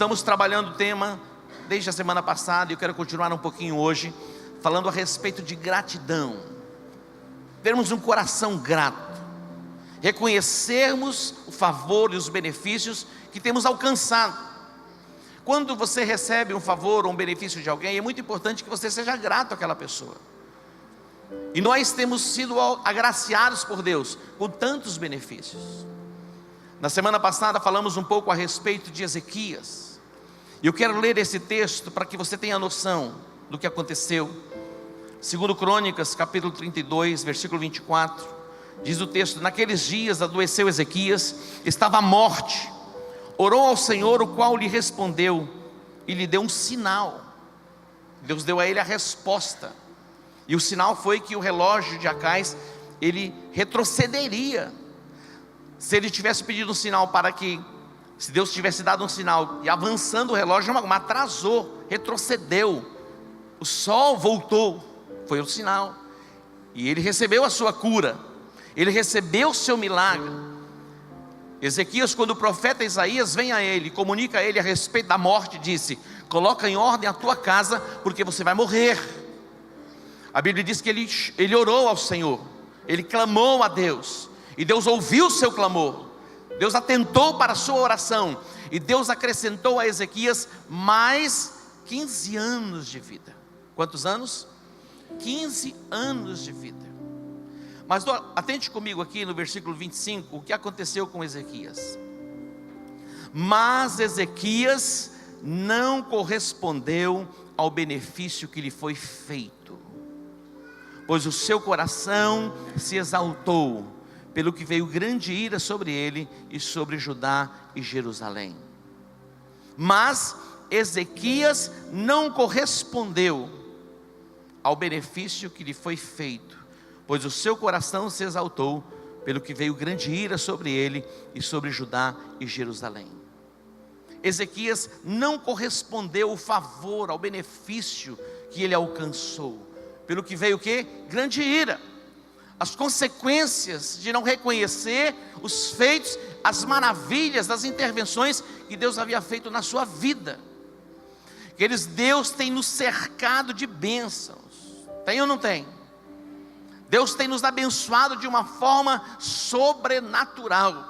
Estamos trabalhando o tema desde a semana passada e eu quero continuar um pouquinho hoje, falando a respeito de gratidão. Termos um coração grato, reconhecermos o favor e os benefícios que temos alcançado. Quando você recebe um favor ou um benefício de alguém, é muito importante que você seja grato àquela pessoa. E nós temos sido agraciados por Deus com tantos benefícios. Na semana passada falamos um pouco a respeito de Ezequias. E eu quero ler esse texto para que você tenha noção do que aconteceu. Segundo Crônicas, capítulo 32, versículo 24, diz o texto: naqueles dias adoeceu Ezequias, estava à morte. Orou ao Senhor, o qual lhe respondeu e lhe deu um sinal. Deus deu a ele a resposta. E o sinal foi que o relógio de Acais, ele retrocederia. Se ele tivesse pedido um sinal para que, se Deus tivesse dado um sinal e avançando o relógio, mas atrasou, retrocedeu. O sol voltou, foi o sinal. E ele recebeu a sua cura, ele recebeu o seu milagre. Ezequias, quando o profeta Isaías vem a ele, comunica a ele a respeito da morte, disse: coloca em ordem a tua casa, porque você vai morrer. A Bíblia diz que ele orou ao Senhor, ele clamou a Deus, e Deus ouviu o seu clamor, Deus atentou para a sua oração, e Deus acrescentou a Ezequias mais 15 anos de vida. Quantos anos? 15 anos de vida. Mas atente comigo aqui no versículo 25, o que aconteceu com Ezequias. Mas Ezequias não correspondeu ao benefício que lhe foi feito, pois o seu coração se exaltou, pelo que veio grande ira sobre ele e sobre Judá e Jerusalém. Mas Ezequias não correspondeu ao benefício que lhe foi feito, pois o seu coração se exaltou, pelo que veio grande ira sobre ele e sobre Judá e Jerusalém. Ezequias não correspondeu ao favor, ao benefício que ele alcançou, pelo que veio o quê? Grande ira. As consequências de não reconhecer os feitos, as maravilhas, as intervenções que Deus havia feito na sua vida. Queridos, Deus tem nos cercado de bênçãos, tem ou não tem? Deus tem nos abençoado de uma forma sobrenatural.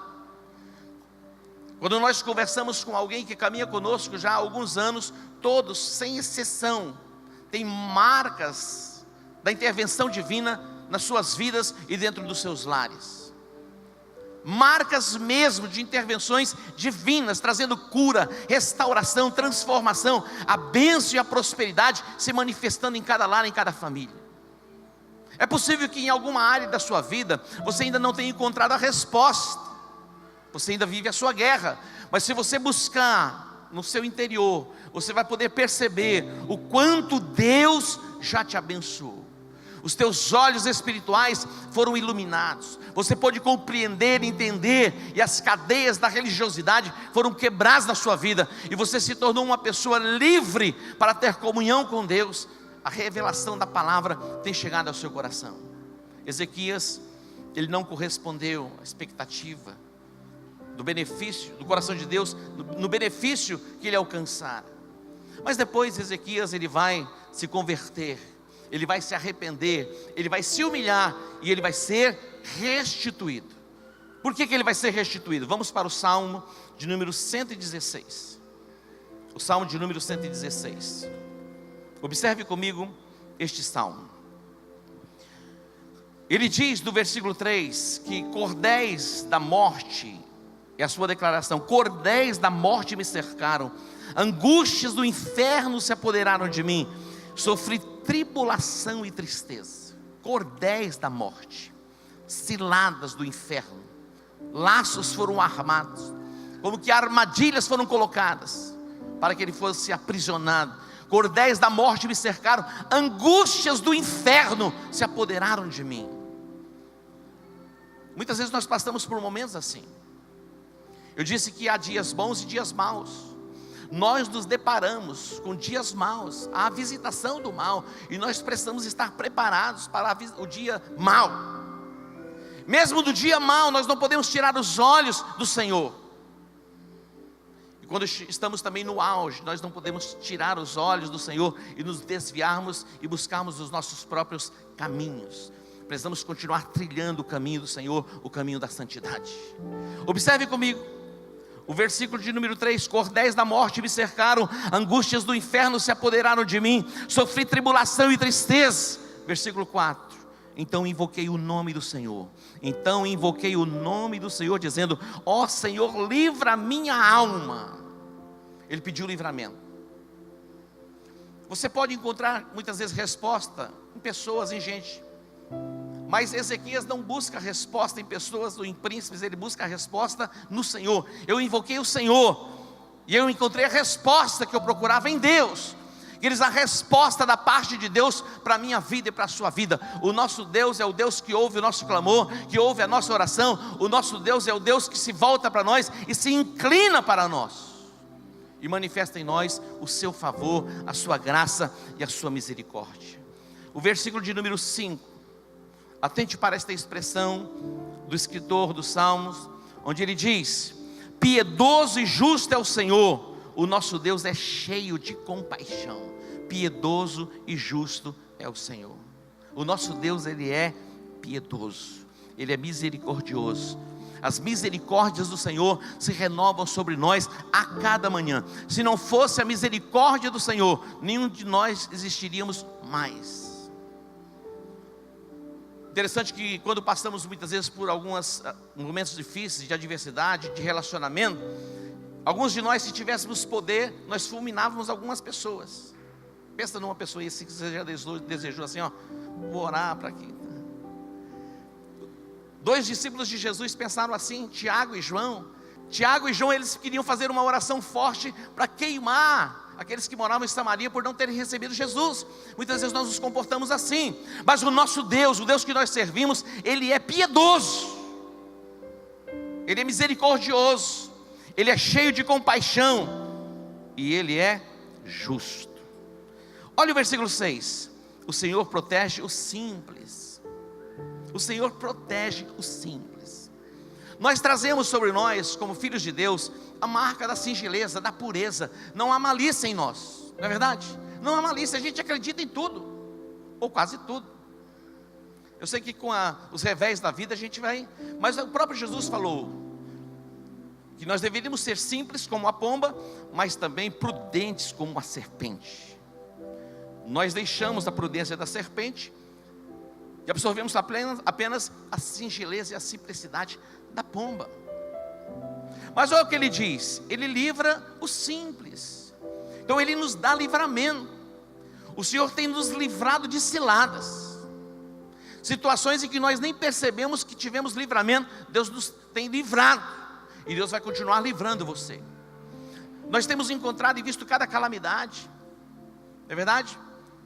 Quando nós conversamos com alguém que caminha conosco já há alguns anos, todos, sem exceção, têm marcas da intervenção divina nas suas vidas e dentro dos seus lares. Marcas mesmo de intervenções divinas, trazendo cura, restauração, transformação, a bênção e a prosperidade se manifestando em cada lar, em cada família. É possível que em alguma área da sua vida você ainda não tenha encontrado a resposta, você ainda vive a sua guerra, mas se você buscar no seu interior, você vai poder perceber o quanto Deus já te abençoou. Os teus olhos espirituais foram iluminados, você pôde compreender, entender, e as cadeias da religiosidade foram quebradas na sua vida, e você se tornou uma pessoa livre para ter comunhão com Deus. A revelação da palavra tem chegado ao seu coração. Ezequias, ele não correspondeu à expectativa do benefício, do coração de Deus, no benefício que ele alcançara. Mas depois Ezequias, ele vai se converter, ele vai se arrepender, ele vai se humilhar e ele vai ser restituído. Por que ele vai ser restituído? Vamos para o Salmo de número 116. O Salmo de número 116. Observe comigo este salmo. Ele diz no versículo 3 que cordéis da morte, é a sua declaração: cordéis da morte me cercaram, angústias do inferno se apoderaram de mim, sofri tribulação e tristeza. Cordéis da morte, ciladas do inferno, laços foram armados, como que armadilhas foram colocadas para que ele fosse aprisionado. Cordéis da morte me cercaram, angústias do inferno se apoderaram de mim. Muitas vezes nós passamos por momentos assim. Eu disse que há dias bons e dias maus. Nós nos deparamos com dias maus, há a visitação do mal, e nós precisamos estar preparados para o dia mau. Mesmo do dia mau, nós não podemos tirar os olhos do Senhor. Quando estamos também no auge, nós não podemos tirar os olhos do Senhor e nos desviarmos e buscarmos os nossos próprios caminhos. Precisamos continuar trilhando o caminho do Senhor, o caminho da santidade. Observe comigo o versículo de número 3: cordéis da morte me cercaram, angústias do inferno se apoderaram de mim, sofri tribulação e tristeza. Versículo 4: então invoquei o nome do Senhor. Então invoquei o nome do Senhor, dizendo: ó Senhor, livra a minha alma. Ele pediu livramento. Você pode encontrar muitas vezes resposta em pessoas, em gente, mas Ezequias não busca resposta em pessoas ou em príncipes, ele busca a resposta no Senhor. Eu invoquei o Senhor e eu encontrei a resposta que eu procurava em Deus. Queridos, a resposta da parte de Deus para a minha vida e para a sua vida. O nosso Deus é o Deus que ouve o nosso clamor, que ouve a nossa oração. O nosso Deus é o Deus que se volta para nós e se inclina para nós e manifesta em nós o seu favor, a sua graça e a sua misericórdia. O versículo de número 5, atente para esta expressão do escritor dos Salmos, onde ele diz: piedoso e justo é o Senhor, o nosso Deus é cheio de compaixão. Piedoso e justo é o Senhor. O nosso Deus, Ele é piedoso, Ele é misericordioso. As misericórdias do Senhor se renovam sobre nós a cada manhã. Se não fosse a misericórdia do Senhor, nenhum de nós existiríamos mais. Interessante que quando passamos muitas vezes por alguns momentos difíceis de adversidade, de relacionamento, alguns de nós, se tivéssemos poder, nós fulminávamos algumas pessoas. Pensa numa pessoa assim que você já desejou assim, ó, vou orar para aqui. 2 discípulos de Jesus pensaram assim, Tiago e João. Tiago e João, eles queriam fazer uma oração forte para queimar aqueles que moravam em Samaria por não terem recebido Jesus. Muitas vezes nós nos comportamos assim, mas o nosso Deus, o Deus que nós servimos, Ele é piedoso, Ele é misericordioso, Ele é cheio de compaixão e Ele é justo. Olha o versículo 6: o Senhor protege os simples. O Senhor protege os simples. Nós trazemos sobre nós, como filhos de Deus, a marca da singeleza, da pureza. Não há malícia em nós, não é verdade? Não há malícia, a gente acredita em tudo, ou quase tudo. Eu sei que com os revés da vida a gente vai, mas o próprio Jesus falou que nós deveríamos ser simples como a pomba, mas também prudentes como a serpente. Nós deixamos a prudência da serpente e absorvemos apenas a singeleza e a simplicidade da pomba. Mas olha o que ele diz: Ele livra os simples. Então Ele nos dá livramento. O Senhor tem nos livrado de ciladas, situações em que nós nem percebemos que tivemos livramento. Deus nos tem livrado, e Deus vai continuar livrando você. Nós temos encontrado e visto cada calamidade, não é verdade?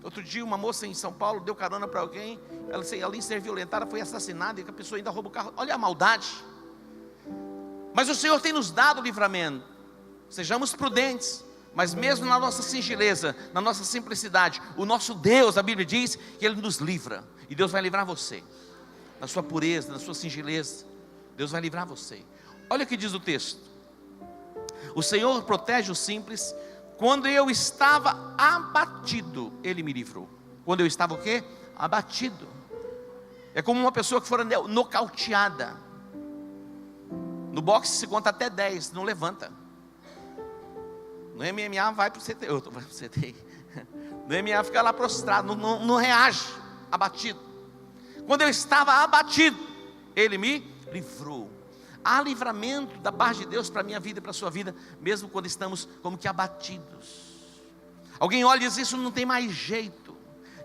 Outro dia uma moça em São Paulo deu carona para alguém, ela além de ser violentada, foi assassinada, e a pessoa ainda rouba o carro. Olha a maldade. Mas o Senhor tem nos dado livramento. Sejamos prudentes, mas mesmo na nossa singeleza, na nossa simplicidade, o nosso Deus, a Bíblia diz que Ele nos livra. E Deus vai livrar você, na sua pureza, na sua singeleza. Deus vai livrar você. Olha o que diz o texto: o Senhor protege os simples. Quando eu estava abatido, Ele me livrou. Quando eu estava o quê? Abatido. É como uma pessoa que fora nocauteada. No boxe se conta até 10, não levanta. No MMA vai para o CTI. No MMA fica lá prostrado, não reage, abatido. Quando eu estava abatido, Ele me livrou. Há livramento da parte de Deus para a minha vida e para a sua vida, mesmo quando estamos como que abatidos. Alguém olha e diz: isso não tem mais jeito,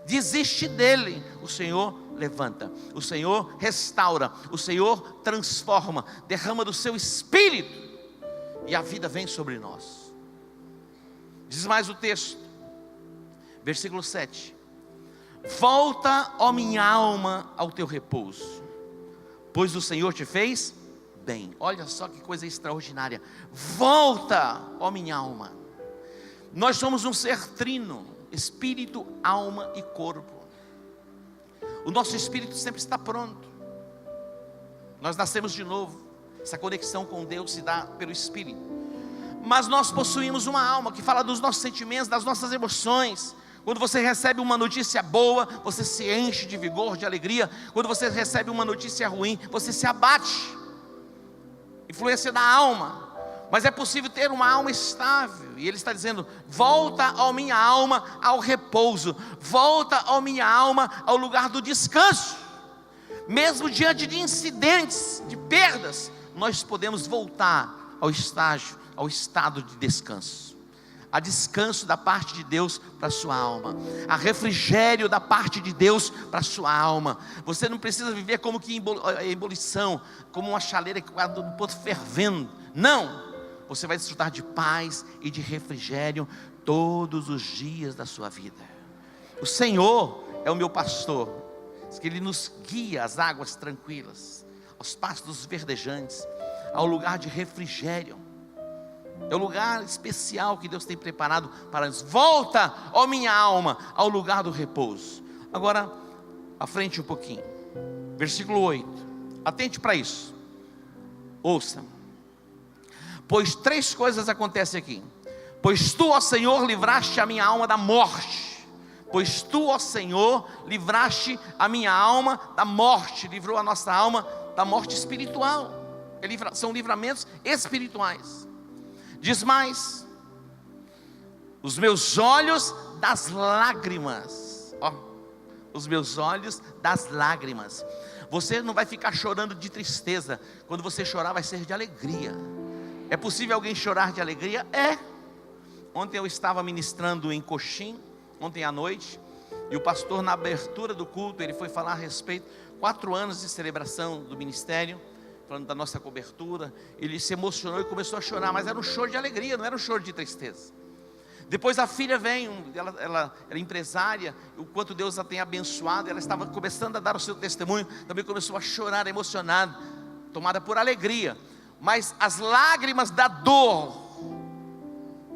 desiste dele. O Senhor levanta, o Senhor restaura, o Senhor transforma, derrama do seu Espírito, e a vida vem sobre nós. Diz mais o texto, versículo 7: volta, ó minha alma, ao teu repouso, pois o Senhor te fez bem. Olha só que coisa extraordinária. Volta, ó minha alma. Nós somos um ser trino, espírito, alma e corpo. O nosso espírito sempre está pronto. Nós nascemos de novo. Essa conexão com Deus se dá pelo Espírito. Mas nós possuímos uma alma que fala dos nossos sentimentos, das nossas emoções. Quando você recebe uma notícia boa, você se enche de vigor, de alegria. Quando você recebe uma notícia ruim, você se abate. Influência da alma. Mas é possível ter uma alma estável. E ele está dizendo: volta a minha alma ao repouso. Volta a minha alma ao lugar do descanso. Mesmo diante de incidentes, de perdas, nós podemos voltar ao estado de descanso. Há descanso da parte de Deus para a sua alma. Há refrigério da parte de Deus para a sua alma. Você não precisa viver como que em ebulição, como uma chaleira que está no ponto fervendo. Não! Você vai desfrutar de paz e de refrigério todos os dias da sua vida. O Senhor é o meu pastor, que Ele nos guia às águas tranquilas, aos pastos verdejantes, ao lugar de refrigério. É o lugar especial que Deus tem preparado para nós. Volta, ó minha alma, ao lugar do repouso. Agora, à frente um pouquinho. Versículo 8. Atente para isso. Ouça. Pois 3 coisas acontecem aqui. Pois tu, ó Senhor, livraste a minha alma da morte. Pois tu, ó Senhor, livraste a minha alma da morte. Livrou a nossa alma da morte espiritual. São livramentos espirituais. Diz mais: os meus olhos das lágrimas. Os meus olhos das lágrimas. Você não vai ficar chorando de tristeza. Quando você chorar, vai ser de alegria. É possível alguém chorar de alegria? É. Ontem eu estava ministrando em Coxim, ontem à noite, e o pastor, na abertura do culto, ele foi falar a respeito 4 anos de celebração do ministério, falando da nossa cobertura. Ele se emocionou e começou a chorar, mas era um choro de alegria, não era um choro de tristeza. Depois a filha vem, ela era empresária, o quanto Deus a tem abençoado, ela estava começando a dar o seu testemunho, também começou a chorar, emocionada, tomada por alegria. Mas as lágrimas da dor,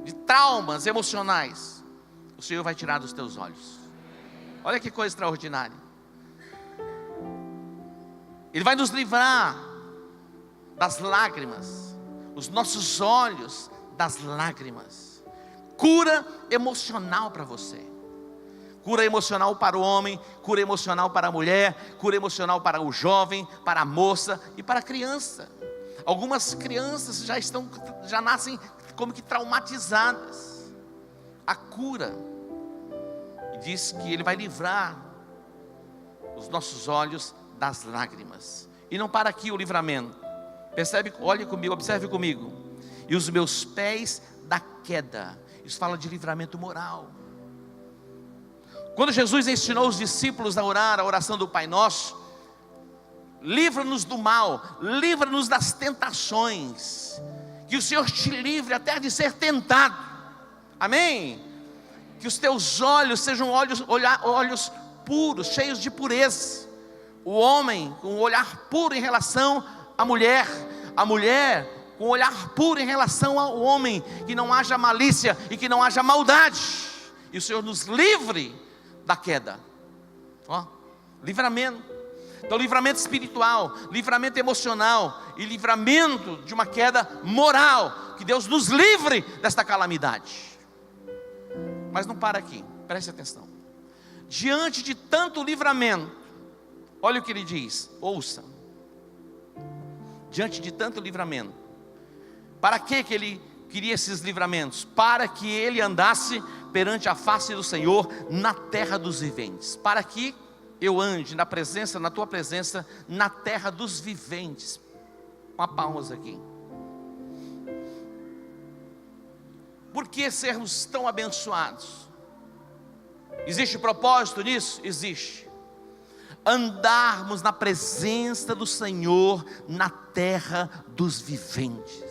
de traumas emocionais, o Senhor vai tirar dos teus olhos. Olha que coisa extraordinária. Ele vai nos livrar das lágrimas, os nossos olhos das lágrimas. Cura emocional para você. Cura emocional para o homem, cura emocional para a mulher, cura emocional para o jovem, para a moça e para a criança. Algumas crianças já nascem como que traumatizadas. A cura. E diz que Ele vai livrar os nossos olhos das lágrimas. E não para aqui o livramento. Percebe? Olhe comigo, observe comigo. E os meus pés da queda. Isso fala de livramento moral. Quando Jesus ensinou os discípulos a orar, a oração do Pai Nosso: livra-nos do mal, livra-nos das tentações, que o Senhor te livre até de ser tentado. Amém? Que os teus olhos sejam olhos puros, cheios de pureza. O homem com um olhar puro em relação à mulher, a mulher com um olhar puro em relação ao homem, que não haja malícia e que não haja maldade. E o Senhor nos livre da queda. Livramento. Então, livramento espiritual, livramento emocional e livramento de uma queda moral. Que Deus nos livre desta calamidade. Mas não para aqui, preste atenção. Diante de tanto livramento, olha o que ele diz, ouça. Diante de tanto livramento, para que ele queria esses livramentos? Para que ele andasse perante a face do Senhor na terra dos viventes. Para que eu ande na tua presença, na terra dos viventes. Uma pausa aqui. Por que sermos tão abençoados? Existe propósito nisso? Existe. Andarmos na presença do Senhor na terra dos viventes.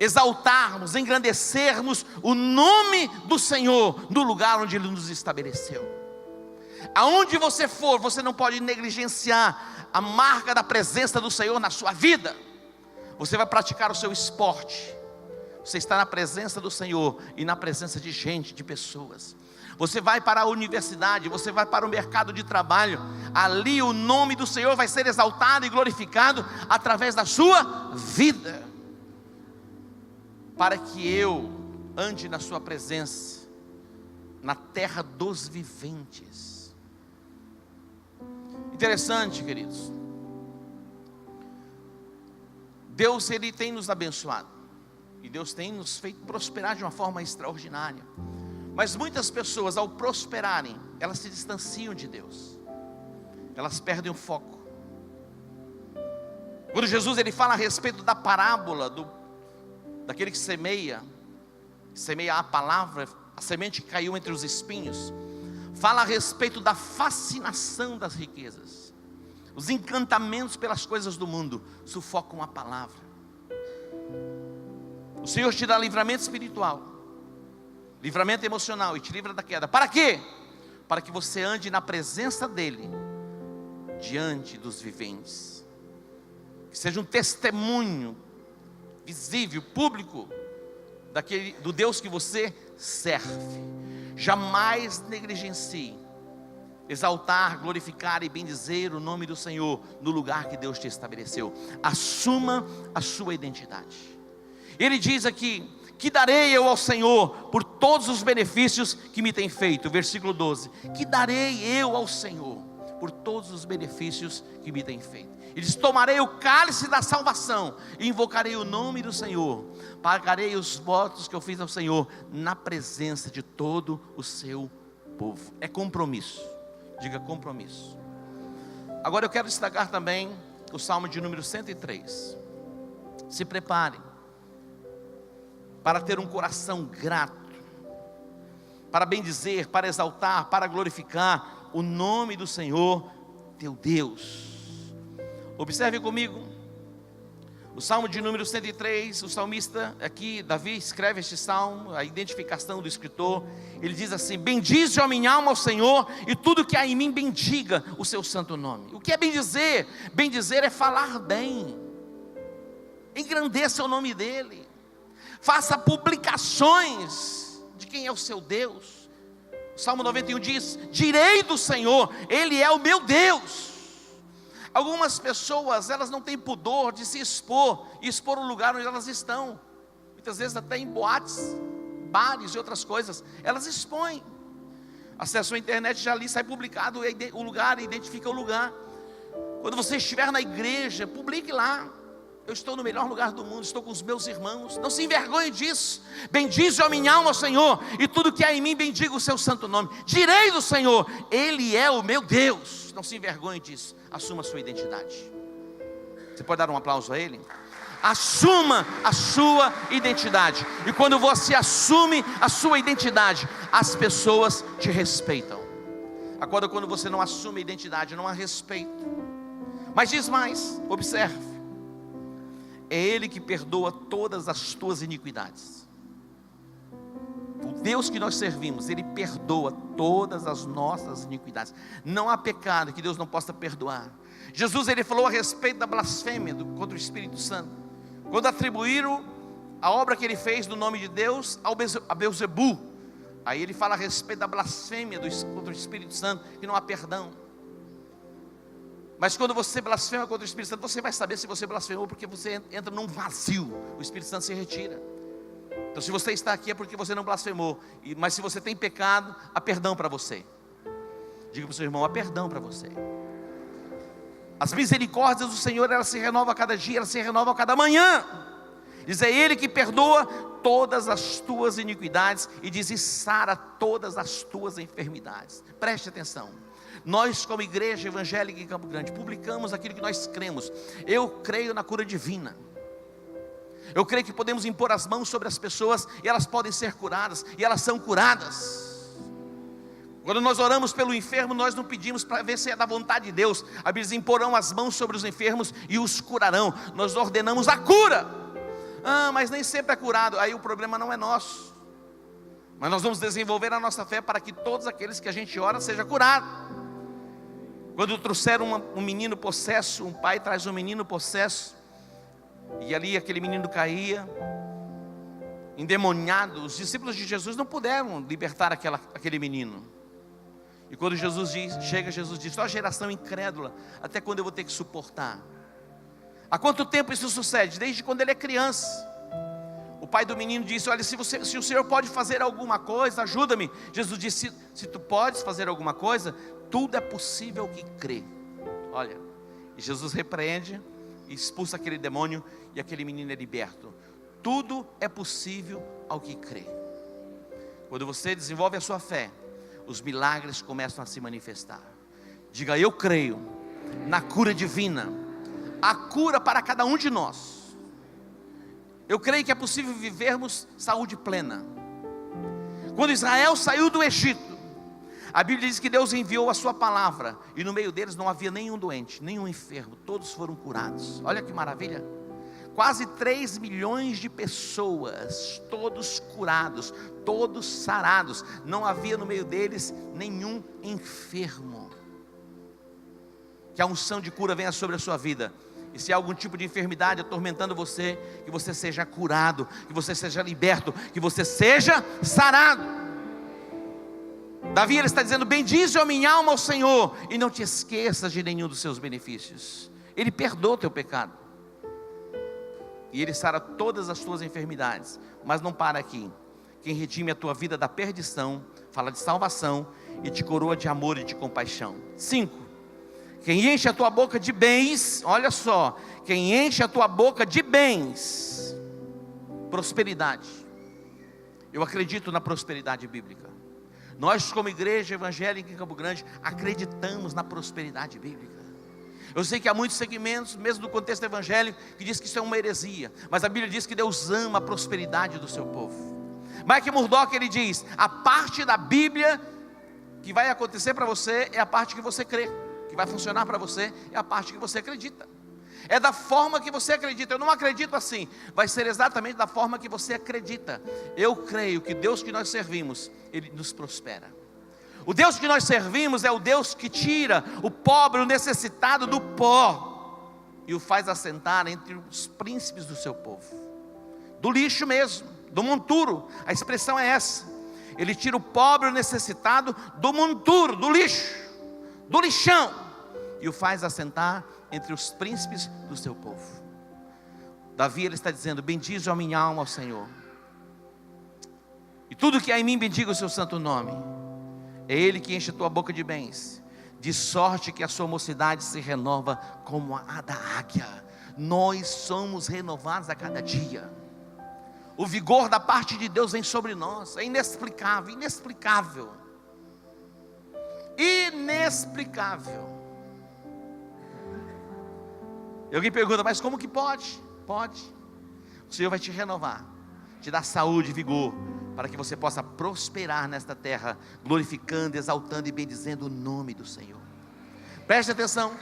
Exaltarmos, engrandecermos o nome do Senhor no lugar onde Ele nos estabeleceu. Aonde você for, você não pode negligenciar a marca da presença do Senhor na sua vida. Você vai praticar o seu esporte, você está na presença do Senhor e na presença de gente, de pessoas. Você vai para a universidade, você vai para o mercado de trabalho, ali o nome do Senhor vai ser exaltado e glorificado através da sua vida. para que eu ande na sua presença, na terra dos viventes. Interessante, queridos. Deus, Ele tem nos abençoado, e Deus tem nos feito prosperar de uma forma extraordinária. Mas muitas pessoas, ao prosperarem, elas se distanciam de Deus, elas perdem o foco. Quando Jesus ele fala a respeito da parábola daquele que semeia a palavra, a semente que caiu entre os espinhos, fala a respeito da fascinação das riquezas. Os encantamentos pelas coisas do mundo sufocam a palavra. O Senhor te dá livramento espiritual, livramento emocional, e te livra da queda. Para quê? Para que você ande na presença dEle, diante dos viventes. Que seja um testemunho visível, público, do Deus que você serve. Jamais negligencie exaltar, glorificar e bendizer o nome do Senhor no lugar que Deus te estabeleceu. Assuma a sua identidade. Ele diz aqui: que darei eu ao Senhor por todos os benefícios que me tem feito. Versículo 12: que darei eu ao Senhor por todos os benefícios que me tem feito. Ele diz: tomarei o cálice da salvação e invocarei o nome do Senhor. Pagarei os votos que eu fiz ao Senhor na presença de todo o seu povo. É compromisso. Diga compromisso. Agora eu quero destacar também o Salmo de número 103. Se prepare para ter um coração grato, para bendizer, para exaltar, para glorificar o nome do Senhor teu Deus. Observe comigo o Salmo de número 103. O salmista aqui, Davi, escreve este salmo, a identificação do escritor. Ele diz assim: bendize a minha alma ao Senhor, e tudo que há em mim bendiga o seu santo nome. O que é bendizer? Bendizer é falar bem, engrandeça o nome dEle, faça publicações de quem é o seu Deus. O Salmo 91 diz: direi do Senhor, Ele é o meu Deus. Algumas pessoas, elas não têm pudor de se expor, e expor o lugar onde elas estão. Muitas vezes até em boates, bares e outras coisas, elas expõem. Acessa a internet, já ali sai publicado o lugar, identifica o lugar. Quando você estiver na igreja, publique lá: eu estou no melhor lugar do mundo, estou com os meus irmãos. Não se envergonhe disso. Bendize a minha alma ao Senhor, e tudo que há em mim bendiga o seu santo nome. Direi do Senhor, Ele é o meu Deus. Não se envergonhe disso. Assuma a sua identidade. Você pode dar um aplauso a Ele? Assuma a sua identidade. E quando você assume a sua identidade, as pessoas te respeitam. Agora, quando você não assume a identidade, não há respeito. Mas diz mais, observe: é Ele que perdoa todas as tuas iniquidades. O Deus que nós servimos, Ele perdoa todas as nossas iniquidades. Não há pecado que Deus não possa perdoar. Jesus, Ele falou a respeito da blasfêmia contra o Espírito Santo, quando atribuíram a obra que Ele fez no nome de Deus a Beelzebu. Aí Ele fala a respeito da blasfêmia contra o Espírito Santo, que não há perdão. Mas quando você blasfema contra o Espírito Santo, você vai saber se você blasfemou, porque você entra num vazio, o Espírito Santo se retira. Então, se você está aqui é porque você não blasfemou. Mas se você tem pecado, há perdão para você. Diga para o seu irmão: há perdão para você. As misericórdias do Senhor, elas se renovam a cada dia, elas se renovam a cada manhã. Diz: é Ele que perdoa todas as tuas iniquidades, e diz: e sara todas as tuas enfermidades. Preste atenção. Nós, como igreja evangélica em Campo Grande, publicamos aquilo que nós cremos. Eu creio na cura divina. Eu creio que podemos impor as mãos sobre as pessoas e elas podem ser curadas, e elas são curadas. Quando nós oramos pelo enfermo, nós não pedimos para ver se é da vontade de Deus. A Bíblia diz: imporão as mãos sobre os enfermos e os curarão. Nós ordenamos a cura. Mas nem sempre é curado. Aí o problema não é nosso. Mas nós vamos desenvolver a nossa fé para que todos aqueles que a gente ora sejam curados. Quando trouxeram um menino possesso, um pai traz um menino possesso, e ali aquele menino caía, endemoniado. Os discípulos de Jesus não puderam libertar aquele menino. E quando Jesus chega, Jesus diz: ó geração incrédula, até quando eu vou ter que suportar? Há quanto tempo isso sucede? Desde quando ele é criança. O pai do menino disse: olha, se o Senhor pode fazer alguma coisa, ajuda-me. Jesus disse: se tu podes fazer alguma coisa, tudo é possível que crê. Olha, e Jesus repreende e expulsa aquele demônio, e aquele menino é liberto. Tudo é possível ao que crê. Quando você desenvolve a sua fé, os milagres começam a se manifestar. Diga: eu creio na cura divina, a cura para cada um de nós. Eu creio que é possível vivermos saúde plena. Quando Israel saiu do Egito, a Bíblia diz que Deus enviou a sua palavra, e no meio deles não havia nenhum doente, nenhum enfermo, todos foram curados. Olha que maravilha. Quase 3 milhões de pessoas, todos curados, todos sarados. Não havia no meio deles nenhum enfermo. Que a unção de cura venha sobre a sua vida. E se há algum tipo de enfermidade atormentando você, que você seja curado, que você seja liberto, que você seja sarado. Davi, ele está dizendo: bendize a minha alma ao Senhor, e não te esqueças de nenhum dos seus benefícios. Ele perdoa o teu pecado, e Ele sara todas as tuas enfermidades. Mas não para aqui. Quem redime a tua vida da perdição, fala de salvação, e te coroa de amor e de compaixão. 5. Quem enche a tua boca de bens, olha só, quem enche a tua boca de bens, prosperidade. Eu acredito na prosperidade bíblica. Nós, como igreja evangélica em Campo Grande, acreditamos na prosperidade bíblica. Eu sei que há muitos segmentos, mesmo no contexto evangélico, que diz que isso é uma heresia, mas a Bíblia diz que Deus ama a prosperidade do seu povo. Mike Murdock, ele diz: a parte da Bíblia que vai acontecer para você é a parte que você crê, que vai funcionar para você é a parte que você acredita. É da forma que você acredita. Eu não acredito assim. Vai ser exatamente da forma que você acredita. Eu creio que Deus que nós servimos, Ele nos prospera. O Deus que nós servimos é o Deus que tira o pobre, o necessitado do pó, e o faz assentar entre os príncipes do seu povo. Do lixo mesmo, do monturo. A expressão é essa. Ele tira o pobre, o necessitado do monturo, do lixo, do lixão, e o faz assentar entre os príncipes do seu povo. Davi, ele está dizendo: bendize a minha alma ao Senhor, e tudo que há em mim bendiga o seu santo nome. É Ele que enche a tua boca de bens, de sorte que a sua mocidade se renova como a da águia. Nós somos renovados a cada dia. O vigor da parte de Deus vem sobre nós. É inexplicável, inexplicável, inexplicável. E alguém pergunta: mas como que pode? Pode. O Senhor vai te renovar, te dar saúde e vigor, para que você possa prosperar nesta terra, glorificando, exaltando e bendizendo o nome do Senhor. Preste atenção.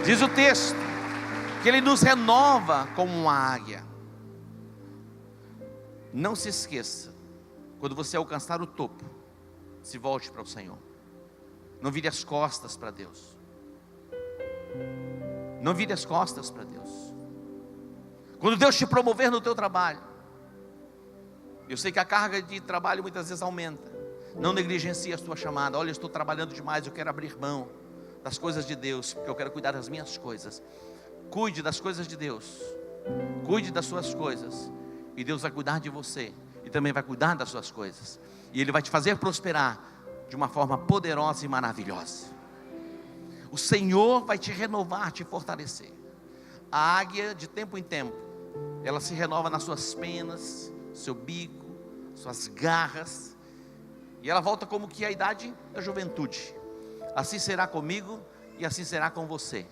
Diz o texto que Ele nos renova como uma águia. Não se esqueça, quando você alcançar o topo, se volte para o Senhor. Não vire as costas para Deus. Não vire as costas para Deus. Quando Deus te promover no teu trabalho, eu sei que a carga de trabalho muitas vezes aumenta. Não negligencie a sua chamada. Olha, eu estou trabalhando demais, eu quero abrir mão das coisas de Deus, porque eu quero cuidar das minhas coisas. Cuide das coisas de Deus. Cuide das suas coisas, e Deus vai cuidar de você, e também vai cuidar das suas coisas, e Ele vai te fazer prosperar de uma forma poderosa e maravilhosa. O Senhor vai te renovar, te fortalecer. A águia, de tempo em tempo, ela se renova nas suas penas, seu bico, suas garras, e ela volta como que a idade da juventude. Assim será comigo e assim será com você,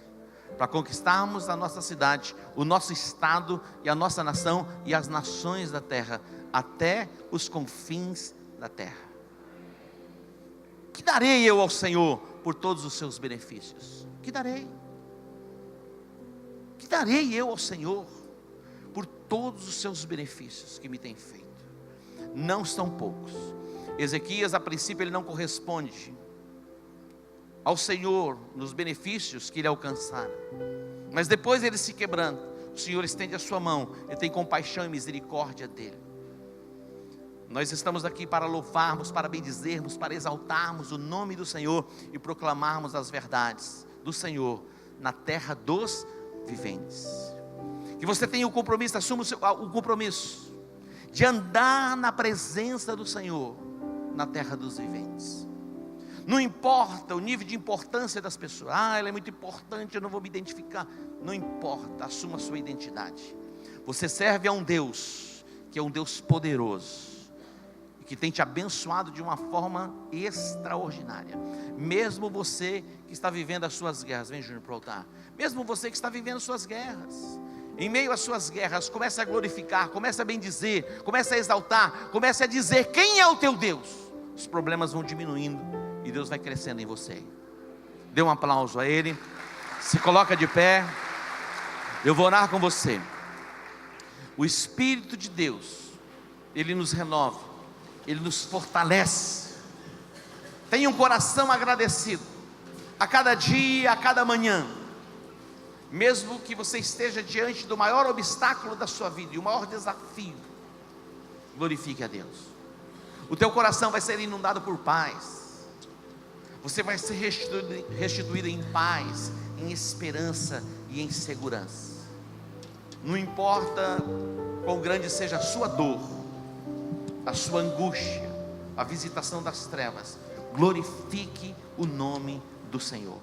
para conquistarmos a nossa cidade, o nosso estado e a nossa nação e as nações da terra, até os confins da terra. Que darei eu ao Senhor por todos os seus benefícios? Que darei? Que darei eu ao Senhor por todos os seus benefícios que me tem feito? Não são poucos. Ezequias, a princípio, ele não corresponde ao Senhor nos benefícios que ele alcançara, mas depois ele se quebrando, o Senhor estende a sua mão, Ele tem compaixão e misericórdia dele. Nós estamos aqui para louvarmos, para bendizermos, para exaltarmos o nome do Senhor e proclamarmos as verdades do Senhor na terra dos viventes. Que você tenha o compromisso, assuma o compromisso de andar na presença do Senhor na terra dos viventes. Não importa o nível de importância das pessoas. Ela é muito importante, eu não vou me identificar. Não importa, assuma a sua identidade. Você serve a um Deus que é um Deus poderoso, que tem te abençoado de uma forma extraordinária. Mesmo você que está vivendo as suas guerras, vem Júnior para o altar. Mesmo você que está vivendo suas guerras, em meio às suas guerras, comece a glorificar, comece a bendizer, comece a exaltar, comece a dizer quem é o teu Deus. Os problemas vão diminuindo e Deus vai crescendo em você. Dê um aplauso a Ele, se coloca de pé. Eu vou orar com você. O Espírito de Deus, Ele nos renova, Ele nos fortalece. Tenha um coração agradecido a cada dia, a cada manhã. Mesmo que você esteja diante do maior obstáculo da sua vida e o maior desafio, glorifique a Deus. O teu coração vai ser inundado por paz. Você vai ser restituído em paz, em esperança e em segurança. Não importa quão grande seja a sua dor, a sua angústia, a visitação das trevas, glorifique o nome do Senhor.